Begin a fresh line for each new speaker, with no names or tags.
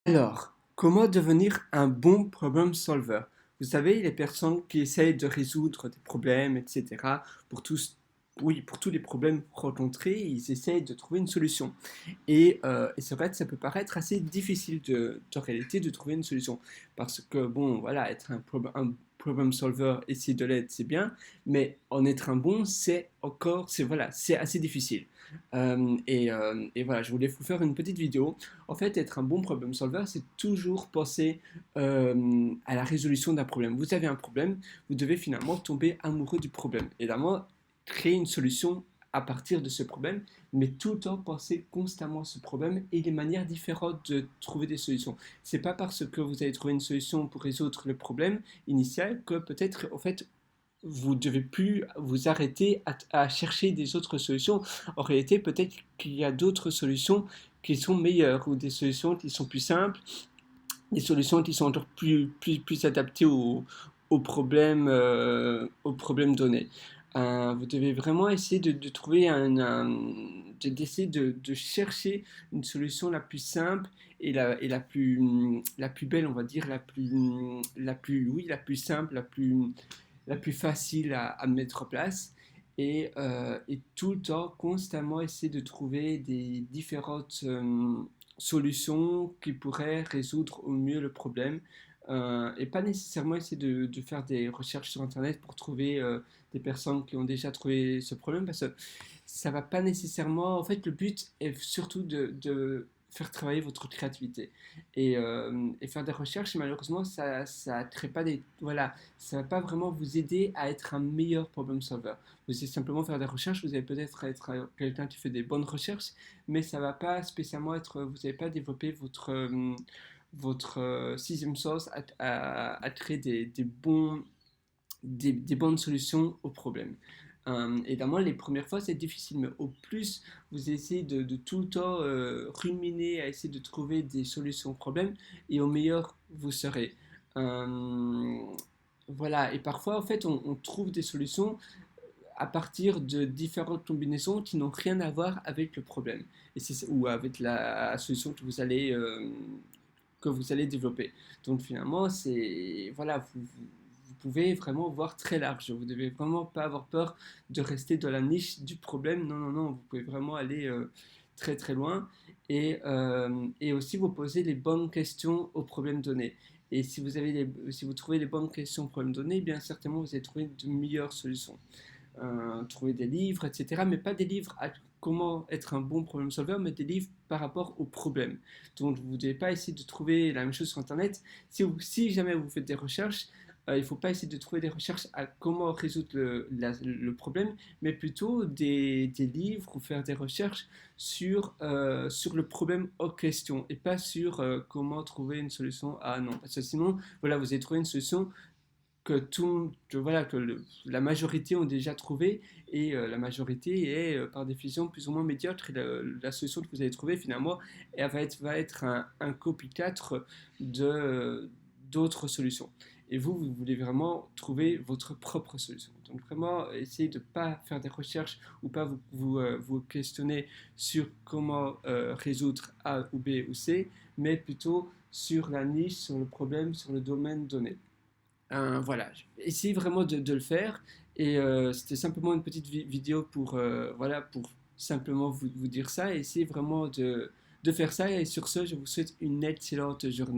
Alors, comment devenir un bon problem solver? Vous savez, les personnes qui essayent de résoudre des problèmes, etc., pour tous, oui, pour tous les problèmes rencontrés, ils essayent de trouver une solution. Et c'est vrai que ça peut paraître assez difficile de réalité de trouver une solution. Parce que, bon, voilà, être un problem solver, essayer de l'être, c'est bien, mais en être un bon, c'est encore, c'est voilà, c'est assez difficile. Et voilà, je voulais vous faire une petite vidéo. En fait, être un bon problem solver, c'est toujours penser à la résolution d'un problème. Vous avez un problème, vous devez finalement tomber amoureux du problème. Évidemment, créer une solution à partir de ce problème, mais tout le temps penser constamment à ce problème et les manières différentes de trouver des solutions. C'est pas parce que vous avez trouvé une solution pour résoudre le problème initial que peut-être, en fait, vous devez plus vous arrêter à chercher des autres solutions. En réalité, peut-être qu'il y a d'autres solutions qui sont meilleures ou des solutions qui sont plus simples, des solutions qui sont encore plus adaptées aux problèmes donnés. Vous devez vraiment essayer de trouver d'essayer de chercher une solution la plus simple et la plus belle, on va dire, oui, la plus simple, la plus facile à mettre en place et tout le temps constamment essayer de trouver des différentes solutions qui pourraient résoudre au mieux le problème et pas nécessairement essayer de faire des recherches sur internet pour trouver des personnes qui ont déjà trouvé ce problème parce que ça va pas nécessairement, en fait le but est surtout de faire travailler votre créativité et faire des recherches malheureusement ça crée pas des voilà, ça va pas vraiment vous aider à être un meilleur problem solver. Vous allez simplement faire des recherches, vous allez peut-être être quelqu'un qui fait des bonnes recherches, mais ça va pas spécialement être, vous n'allez pas développer votre sixième sauce à créer des bonnes solutions aux problèmes. Évidemment, les premières fois, c'est difficile, mais au plus vous essayez de tout le temps ruminer à essayer de trouver des solutions aux problèmes, et au meilleur vous serez. Euh, voilà, et parfois, en fait, on trouve des solutions à partir de différentes combinaisons qui n'ont rien à voir avec le problème, ou avec la solution que vous allez développer. Donc finalement, c'est voilà, vous pouvez vraiment voir très large. Vous devez vraiment pas avoir peur de rester dans la niche du problème. Non, non, non, vous pouvez vraiment aller très très loin et aussi vous poser les bonnes questions aux problèmes donnés. Et si vous trouvez les bonnes questions aux problèmes donnés, bien certainement vous allez trouver de meilleures solutions. Trouver des livres, etc. Mais pas des livres à comment être un bon problem solver, mais des livres par rapport au problème. Donc vous ne devez pas essayer de trouver la même chose sur Internet. Si jamais vous faites des recherches, il ne faut pas essayer de trouver des recherches à comment résoudre le problème, mais plutôt des livres ou faire des recherches sur le problème en question et pas sur comment trouver une solution à non. Parce que sinon, voilà, vous allez trouver une solution voilà, la majorité ont déjà trouvé et la majorité est par définition plus ou moins médiocre. Et la solution que vous avez trouvée finalement elle va être un copycat de d'autres solutions. Et vous voulez vraiment trouver votre propre solution. Donc vraiment, essayez de ne pas faire des recherches ou pas vous questionner sur comment résoudre A ou B ou C, mais plutôt sur la niche, sur le problème, sur le domaine donné. Voilà, essayez vraiment de le faire. Et c'était simplement une petite vidéo pour, voilà, pour simplement vous dire ça. Et essayez vraiment de faire ça. Et sur ce, je vous souhaite une excellente journée.